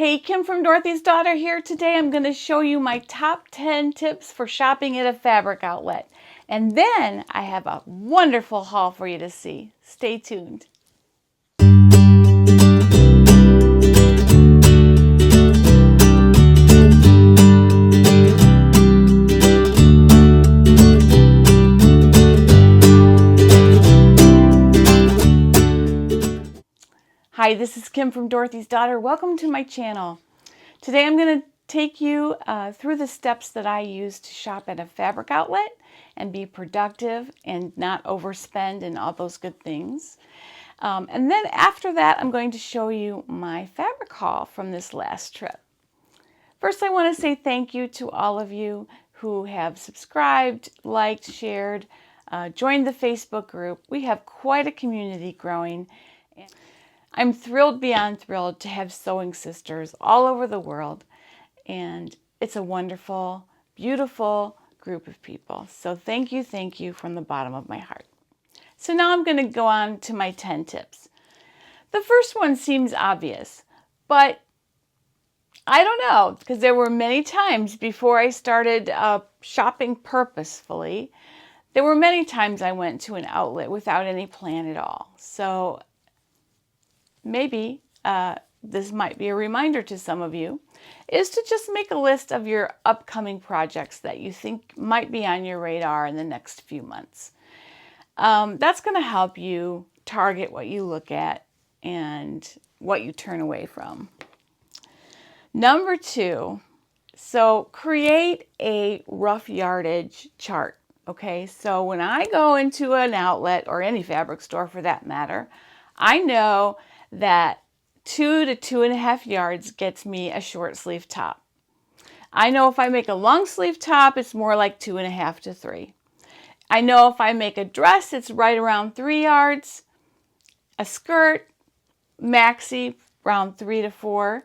Hey, Kim from Dorothy's Daughter here. Today I'm going to show you my top 10 tips for shopping at a fabric outlet. And then I have a wonderful haul for you to see. Stay tuned. Hi, this is Kim from Dorothy's Daughter. Welcome to my channel. Today I'm going to take you through the steps that I use to shop at a fabric outlet and be productive and not overspend and all those good things. And then after that, I'm going to show you my fabric haul from this last trip. First, I want to say thank you to all of you who have subscribed, liked, shared, joined the Facebook group. We have quite a community growing. I'm thrilled beyond thrilled to have sewing sisters all over the world, and it's a wonderful, beautiful group of people. So thank you from the bottom of my heart. So now I'm going to go on to my 10 tips. The first one seems obvious, but I don't know, because there were many times before I started shopping purposefully, there were many times I went to an outlet without any plan at all. So maybe this might be a reminder to some of you, is to just make a list of your upcoming projects that you think might be on your radar in the next few months. That's going to help you target what you look at and what you turn away from. Number 2, so create a rough yardage chart. Okay, so when I go into an outlet or any fabric store for that matter, I know that 2 to 2.5 yards gets me a short sleeve top. I know if I make a long sleeve top, it's more like 2.5 to 3. I know if I make a dress, it's right around 3 yards. A skirt, maxi, around 3 to 4.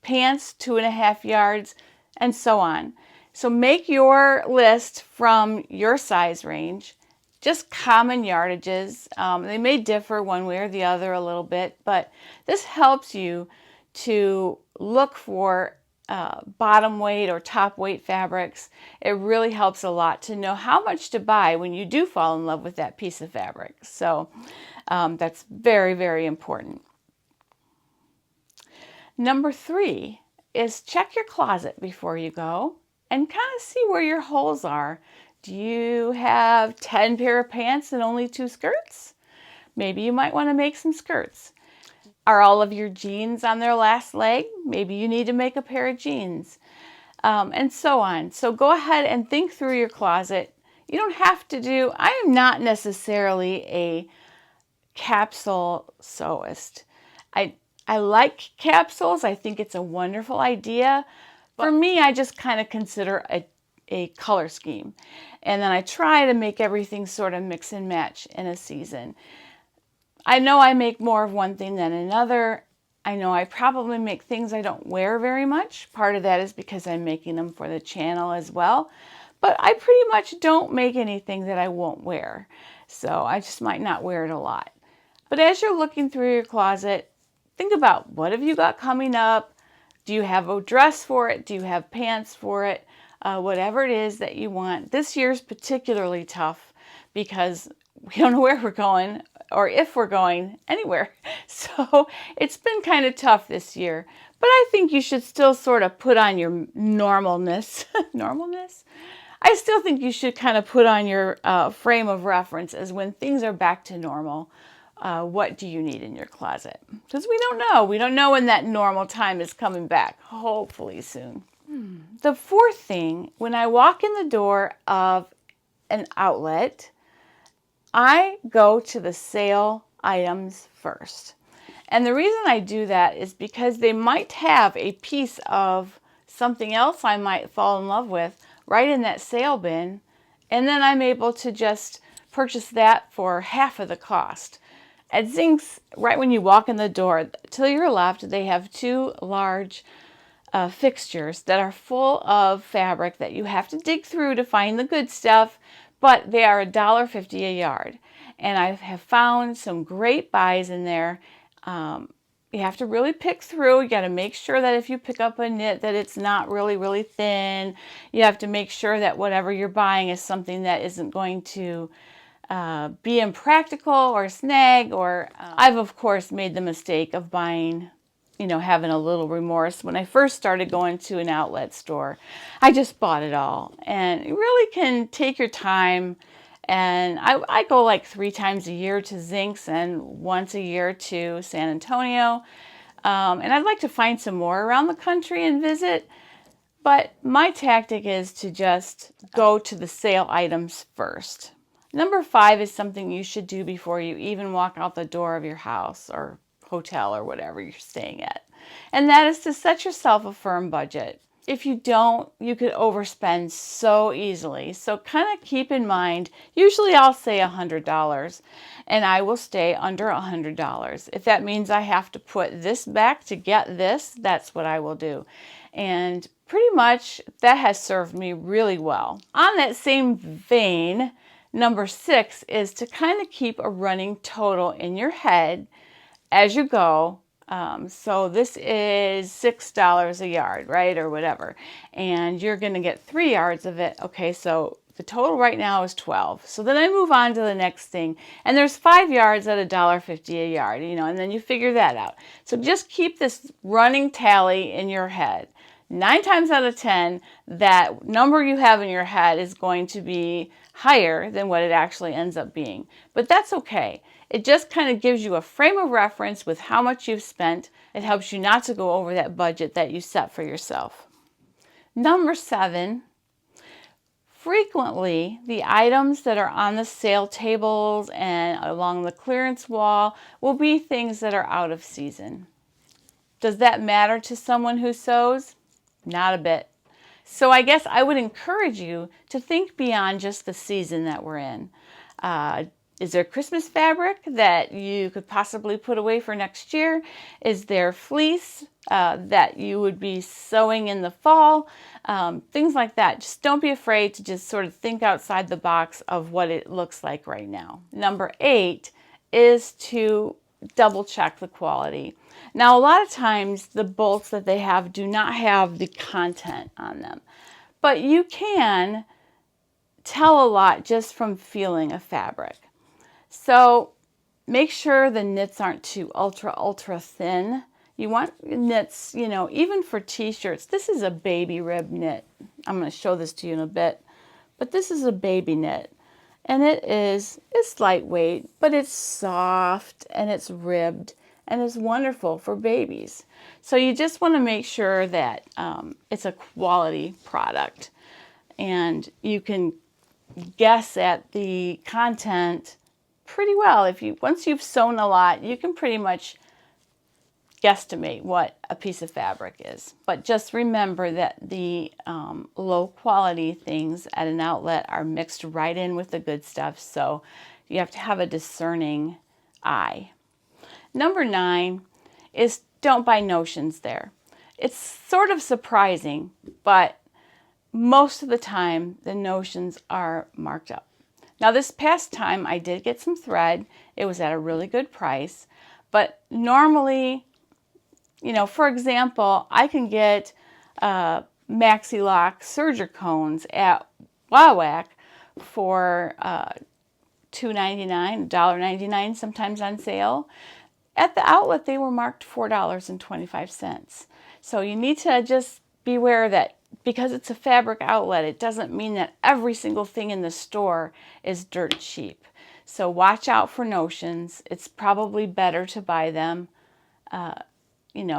Pants, 2.5 yards, and so on. So make your list from your size range. Just common yardages. They may differ one way or the other a little bit, but this helps you to look for bottom weight or top weight fabrics. It really helps a lot to know how much to buy when you do fall in love with that piece of fabric. So that's very, very important. Number 3 is check your closet before you go and kind of see where your holes are. Do you have 10 pair of pants and only 2 skirts? Maybe you might want to make some skirts. Are all of your jeans on their last leg? Maybe you need to make a pair of jeans, and so on. So go ahead and think through your closet. You don't have to do, I am not necessarily a capsule sewist. I like capsules. I think it's a wonderful idea. For me, I just kind of consider a color scheme. And then I try to make everything sort of mix and match in a season. I know I make more of one thing than another. I know I probably make things I don't wear very much. Part of that is because I'm making them for the channel as well. But I pretty much don't make anything that I won't wear. So I just might not wear it a lot. But as you're looking through your closet, think about what have you got coming up? Do you have a dress for it? Do you have pants for it? Whatever it is that you want. This year's particularly tough because we don't know where we're going or if we're going anywhere. So it's been kind of tough this year. But I think you should still sort of put on your normalness. Normalness? I still think you should kind of put on your frame of reference as when things are back to normal. What do you need in your closet? Because we don't know. We don't know when that normal time is coming back. Hopefully soon. The 4th thing, when I walk in the door of an outlet, I go to the sale items first. And the reason I do that is because they might have a piece of something else I might fall in love with right in that sale bin. And then I'm able to just purchase that for half of the cost. At Zinck's, right when you walk in the door, to your left, they have 2 large fixtures that are full of fabric that you have to dig through to find the good stuff, but they are $1.50 a yard. And I have found some great buys in there. you have to really pick through. You got to make sure that if you pick up a knit that it's not really, really thin. You have to make sure that whatever you're buying is something that isn't going to be impractical or snag. Or I've, of course, made the mistake of buying, having a little remorse. When I first started going to an outlet store, I just bought it all. And you really can take your time. And I go like 3 times a year to Zinck's and once a year to San Antonio. And I'd like to find some more around the country and visit. But my tactic is to just go to the sale items first. Number 5 is something you should do before you even walk out the door of your house or hotel or whatever you're staying at. And that is to set yourself a firm budget. If you don't, you could overspend so easily. So kind of keep in mind, usually I'll say $100 and I will stay under $100. If that means I have to put this back to get this, that's what I will do. And pretty much that has served me really well. On that same vein, number 6 is to kind of keep a running total in your head as you go. So this is $6 a yard, right? Or whatever. And you're going to get 3 yards of it. Okay, so the total right now is 12. So then I move on to the next thing. And there's 5 yards at $1.50 a yard, and then you figure that out. So just keep this running tally in your head. 9 times out of 10, that number you have in your head is going to be higher than what it actually ends up being. But that's okay. It just kind of gives you a frame of reference with how much you've spent. It helps you not to go over that budget that you set for yourself. Number 7, frequently the items that are on the sale tables and along the clearance wall will be things that are out of season. Does that matter to someone who sews? Not a bit. So I guess I would encourage you to think beyond just the season that we're in. Is there Christmas fabric that you could possibly put away for next year? Is there fleece that you would be sewing in the fall? Things like that. Just don't be afraid to just sort of think outside the box of what it looks like right now. Number 8 is to double check the quality. Now, a lot of times the bolts that they have do not have the content on them, but you can tell a lot just from feeling a fabric. So make sure the knits aren't too ultra thin. You want knits, even for t-shirts. This is a baby rib knit. I'm going to show this to you in a bit, but this is a baby knit. And it's lightweight, but it's soft and it's ribbed and it's wonderful for babies. So you just want to make sure that it's a quality product. And you can guess at the content pretty well. Once you've sewn a lot, you can pretty much guesstimate what a piece of fabric is. But just remember that the low quality things at an outlet are mixed right in with the good stuff. So you have to have a discerning eye. Number 9 is don't buy notions there. It's sort of surprising, but most of the time the notions are marked up. Now this past time I did get some thread. It was at a really good price, but normally, for example, I can get Maxi Lock serger cones at Wawac for $2.99, $1.99, sometimes on sale. At the outlet, they were marked $4.25. So you need to just be aware that because it's a fabric outlet, it doesn't mean that every single thing in the store is dirt cheap. So watch out for notions. It's probably better to buy them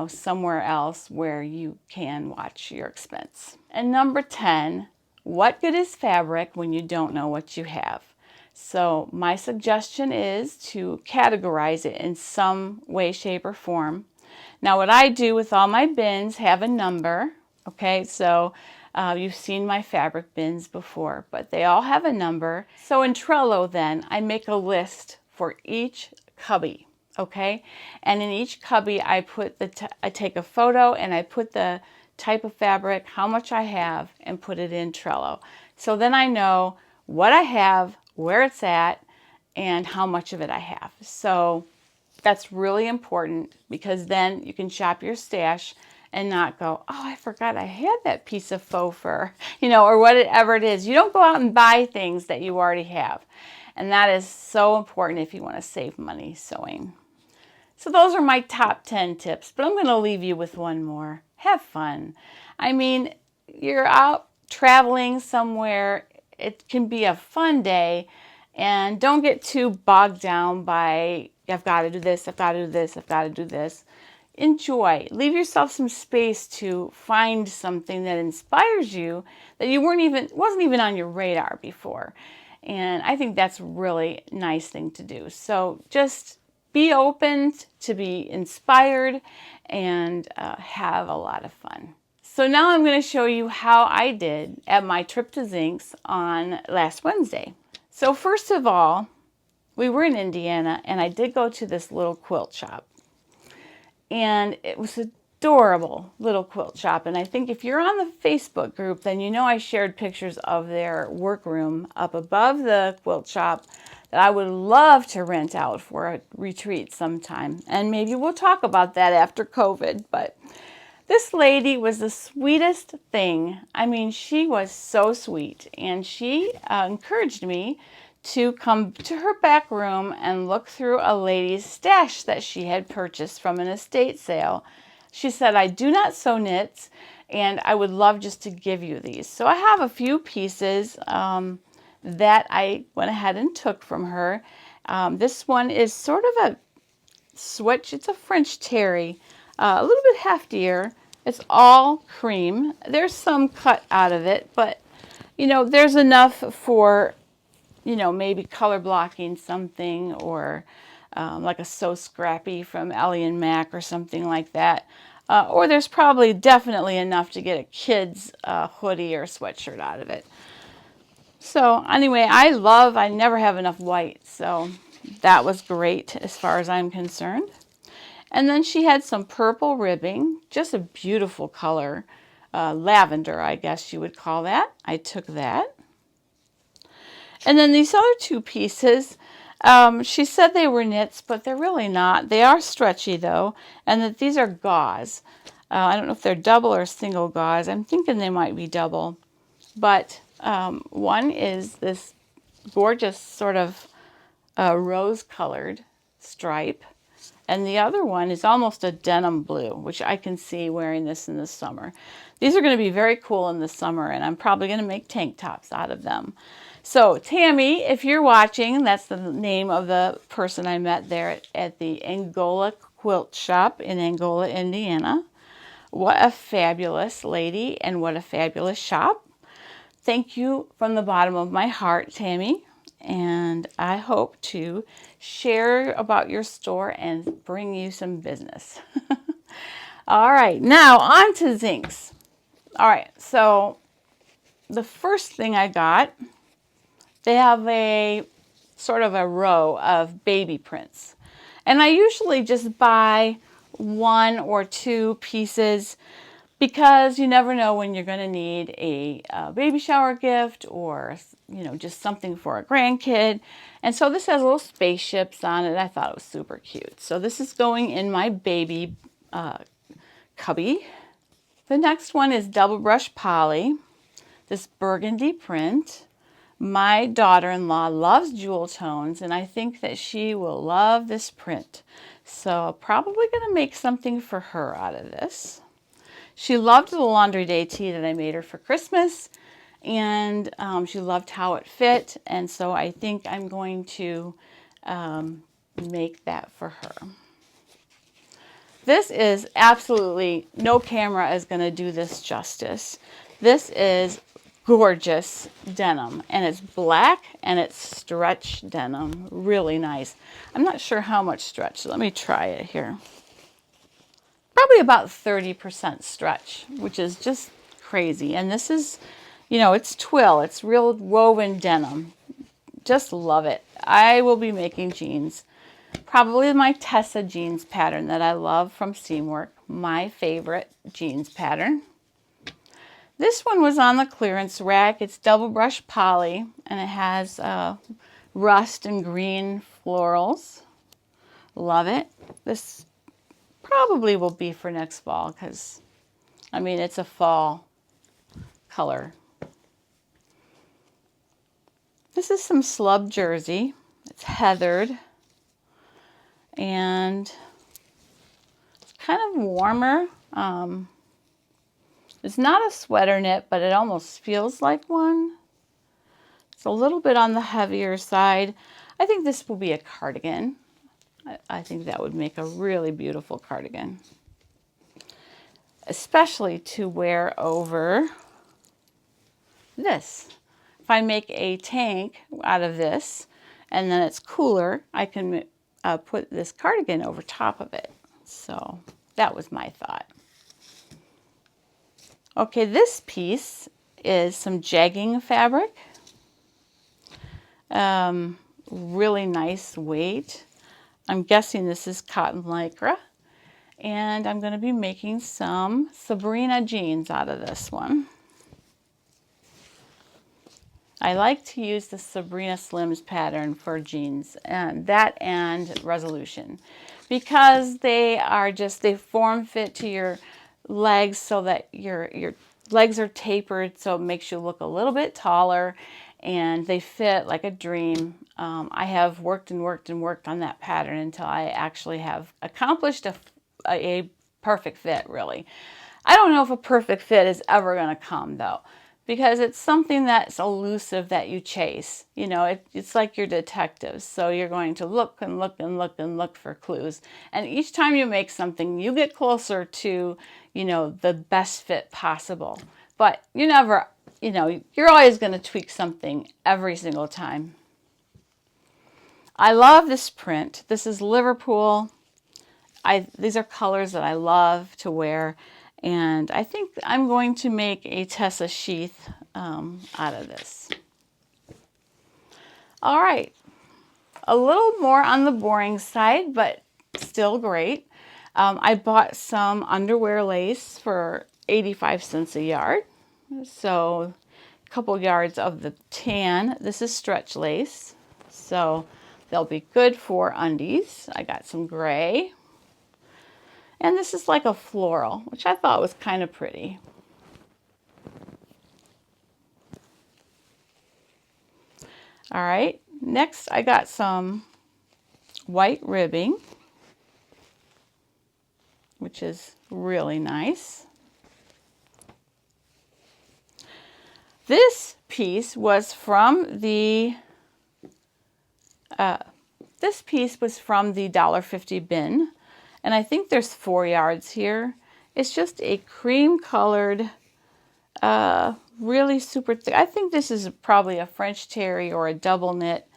somewhere else where you can watch your expense. And number 10, what good is fabric when you don't know what you have? So my suggestion is to categorize it in some way, shape, or form. Now what I do with all my bins have a number. Okay, so you've seen my fabric bins before, but they all have a number. So in Trello then, I make a list for each cubby. Okay, and in each cubby I take a photo and I put the type of fabric, how much I have, and put it in Trello. So then I know what I have, where it's at, and how much of it I have. So That's really important because then you can shop your stash and not go, oh, I forgot I had that piece of faux fur, or whatever it is. You don't go out and buy things that you already have. And that is so important if you want to save money sewing. So those are my top 10 tips, but I'm going to leave you with one more. Have fun. I mean, you're out traveling somewhere. It can be a fun day, and don't get too bogged down by, I've got to do this, I've got to do this, I've got to do this. Enjoy. Leave yourself some space to find something that inspires you that you wasn't even on your radar before. And I think that's a really nice thing to do. So just be open to be inspired and have a lot of fun. So now I'm going to show you how I did at my trip to Zinck's on last Wednesday. So first of all, we were in Indiana and I did go to this little quilt shop. And it was adorable little quilt shop. And I think if you're on the Facebook group, then you know I shared pictures of their workroom up above the quilt shop that I would love to rent out for a retreat sometime. And maybe we'll talk about that after COVID. But this lady was the sweetest thing. I mean, she was so sweet. And she encouraged me to come to her back room and look through a lady's stash that she had purchased from an estate sale. She said, I do not sew knits, and I would love just to give you these. So I have a few pieces that I went ahead and took from her. This one is sort of a switch. It's a French terry, a little bit heftier. It's all cream. There's some cut out of it, but there's enough for maybe color blocking something, or like a So Scrappy from Ellie Mac or something like that. Or there's probably definitely enough to get a kid's hoodie or sweatshirt out of it. So anyway, I never have enough white, so that was great as far as I'm concerned. And then she had some purple ribbing, just a beautiful color, lavender, I guess you would call that. I took that. And then these other two pieces, she said they were knits, but they're really not. They are stretchy though, and that these are gauze. I don't know if they're double or single gauze. I'm thinking they might be double. But one is this gorgeous sort of rose-colored stripe, and the other one is almost a denim blue, which I can see wearing this in the summer. These are going to be very cool in the summer, and I'm probably going to make tank tops out of them. So Tammy, if you're watching, that's the name of the person I met there at the Angola quilt shop in Angola, Indiana. What a fabulous lady and what a fabulous shop. Thank you from the bottom of my heart, Tammy. And I hope to share about your store and bring you some business. All right, now on to Zinck's. All right, so the first thing I got, they have a sort of a row of baby prints. And I usually just buy one or two pieces because you never know when you're going to need a baby shower gift or, just something for a grandkid. And so this has little spaceships on it. I thought it was super cute. So this is going in my baby cubby. The next one is double brush poly, this burgundy print. My daughter-in-law loves jewel tones, and I think that she will love this print. So I'm probably going to make something for her out of this. She loved the laundry day tee that I made her for Christmas, and she loved how it fit, and so I think I'm going to make that for her. This is absolutely, no camera is going to do this justice. This is gorgeous denim, and it's black and it's stretch denim, really nice. I'm not sure how much stretch, so let me try it here. Probably about 30% stretch, which is just crazy. And this is, it's twill, it's real woven denim. Just love it. I will be making jeans, probably my Tessa jeans pattern that I love from Seamwork, my favorite jeans pattern. This one was on the clearance rack. It's double brush poly, and it has rust and green florals. Love it. This probably will be for next fall because, I mean, it's a fall color. This is some slub jersey. It's heathered and it's kind of warmer. It's not a sweater knit, but it almost feels like one. It's a little bit on the heavier side. I think this will be a cardigan. I think that would make a really beautiful cardigan, especially to wear over this. If I make a tank out of this and then it's cooler, I can put this cardigan over top of it. So that was my thought. Okay, this piece is some jegging fabric. Really nice weight. I'm guessing this is cotton lycra. And I'm going to be making some Sabrina jeans out of this one. I like to use the Sabrina Slims pattern for jeans, and that and Resolution, because they are just, they form fit to your legs so that your legs are tapered, so it makes you look a little bit taller, and they fit like a dream. I have worked and worked and worked on that pattern until I actually have accomplished a perfect fit, really. I don't know if a perfect fit is ever going to come, though, because it's something that's elusive that you chase. You know, it's like your detectives. So you're going to look and look and look and look for clues. And each time you make something, you get closer to, you know, the best fit possible. But you never, you know, you're always going to tweak something every single time. I love this print. This is Liverpool. These are colors that I love to wear. And I think I'm going to make a Tessa sheath out of this. All right, a little more on the boring side, but still great. I bought some underwear lace for 85 cents a yard. So a couple yards of the tan. This is stretch lace, so they'll be good for undies. I got some gray. And this is like a floral, which I thought was kind of pretty. All right, next I got some white ribbing, which is really nice. This piece was from the $1.50 bin. And I think there's 4 yards here. It's just a cream colored, really super thick. I think this is probably a French terry or a double knit.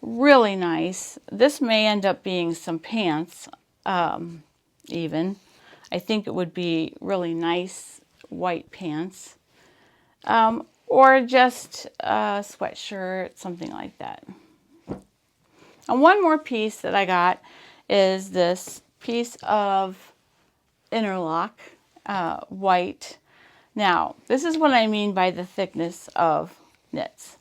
Really nice. This may end up being some pants, even. I think it would be really nice white pants. Or just a sweatshirt, something like that. And one more piece that I got is this piece of interlock, white. Now, this is what I mean by the thickness of knits.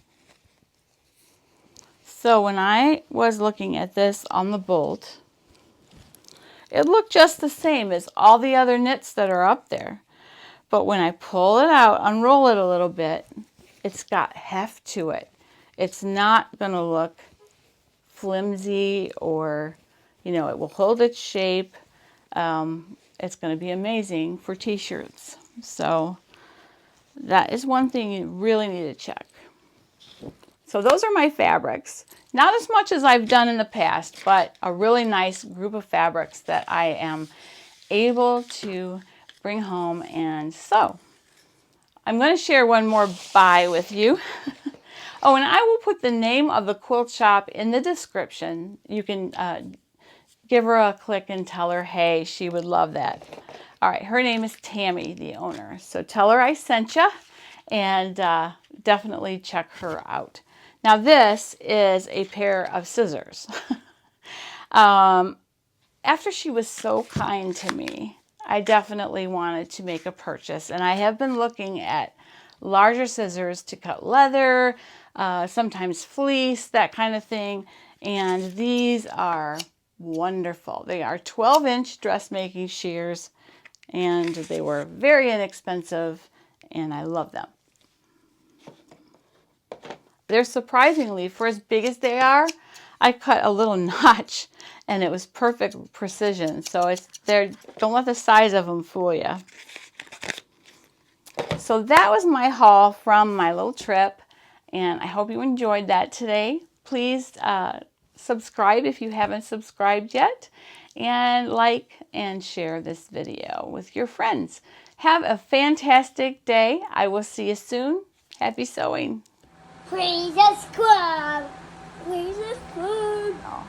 So when I was looking at this on the bolt, it looked just the same as all the other knits that are up there. But when I pull it out, unroll it a little bit, it's got heft to it. It's not going to look flimsy or, you know, it will hold its shape. It's going to be amazing for t-shirts. So that is one thing you really need to check. So those are my fabrics. Not as much as I've done in the past, but a really nice group of fabrics that I am able to bring home and sew. I'm going to share one more buy with you. Oh, and I will put the name of the quilt shop in the description. You can give her a click and tell her, hey, she would love that. All right, her name is Tammy, the owner. So tell her I sent you, and definitely check her out. Now this is a pair of scissors. After she was so kind to me, I definitely wanted to make a purchase, and I have been looking at larger scissors to cut leather, sometimes fleece, that kind of thing. And these are wonderful. They are 12-inch dressmaking shears, and they were very inexpensive, and I love them. They're surprisingly, for as big as they are, I cut a little notch, and it was perfect precision. So don't let the size of them fool you. So that was my haul from my little trip, and I hope you enjoyed that today. Please subscribe if you haven't subscribed yet, and like and share this video with your friends. Have a fantastic day. I will see you soon. Happy sewing. Please subscribe. Please subscribe. Oh,